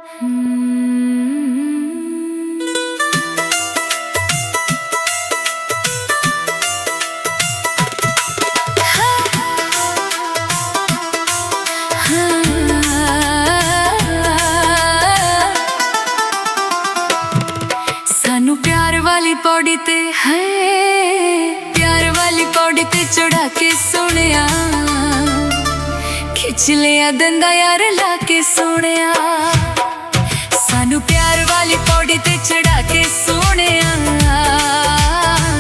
सानू प्यार वाली पौड़ी ते है, प्यार वाली पौड़ी ते चढ़ा के सोनिया, खिच लिया दंदा यार लाके सोनिया। सानू प्यार वाली पौड़ी ते चढ़ा के सोनिया,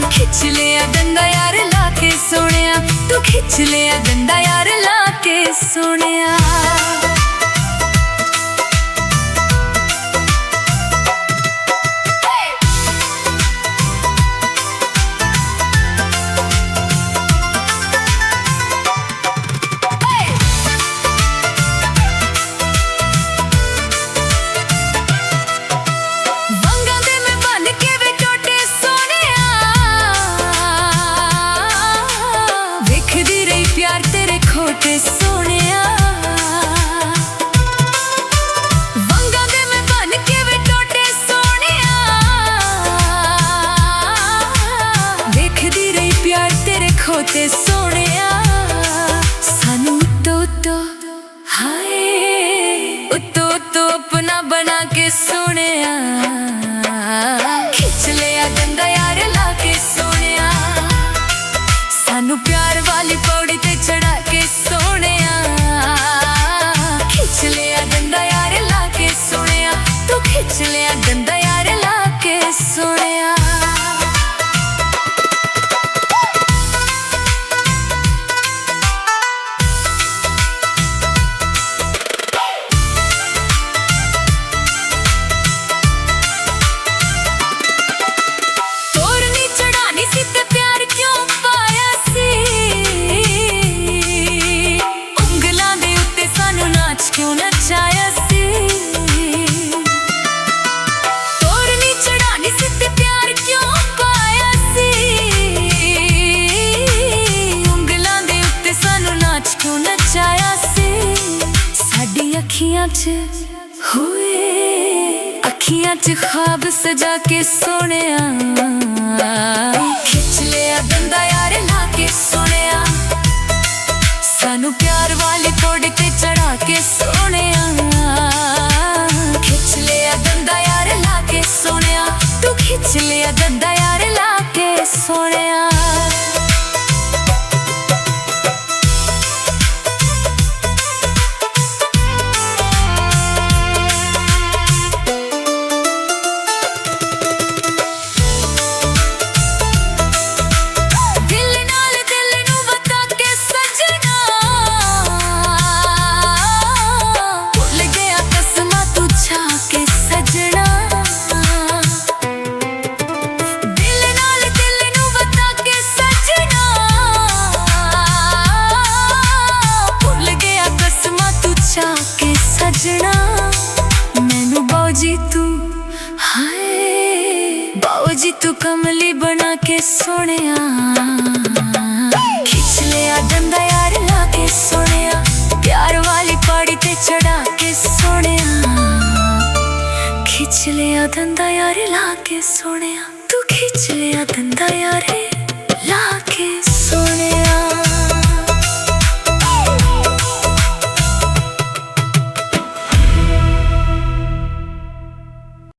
खिच लिया दंदा यार लाके सोनिया। तू खिच लिया दंदा यार लाके सोनिया। प्यार तेरे खोटे सोनिया, वंगा दे मैं बन के वे टोटे सोनिया। देखदी रही प्यार तेरे खोटे सोनिया। सानू तो हाय उतो अपना बना के सोनिया, खिच लिया दंदा यार लाके सोनिया। सानू प्यार वाली पौड़ी ते चढ़ा के सोनिया, खिच लिया दंदा यार लाके सोनिया। तू खिच लिया दंदा यार लाके सोनिया। तोरनी चढ़ानी सी ते प्यार क्यों पाया सी, उंगलां दे उत्ते सानू नाच क्यों नचाया सी। तोरनी चढ़ानी सी ते प्यार क्यों पाया सी, उंगलां दे उत्ते सानू नाच क्यों नचाया सी। साडी अखियां च हुए, अखियां च ख्वाब सजा के सोनिया, खिच लिया दंदा यार लाके सोनिया। सानू प्यार वाली पौड़ी ते चढ़ा के सोनिया, खिच लिया दंदा यार लाके सोनिया। तू खिच लिया दंदा यार लाके सोनिया। के सजना मैनू बाऊजी तू हाय, बाऊजी तू कमली बना के सोनिया, खिच लिया दंदा यार लाके सोनिया। प्यार वाली पौड़ी ते चढ़ा के सोनिया, खिच लिया दंदा यार लाके सोनिया। तू खिच लिया दंदा यार लाके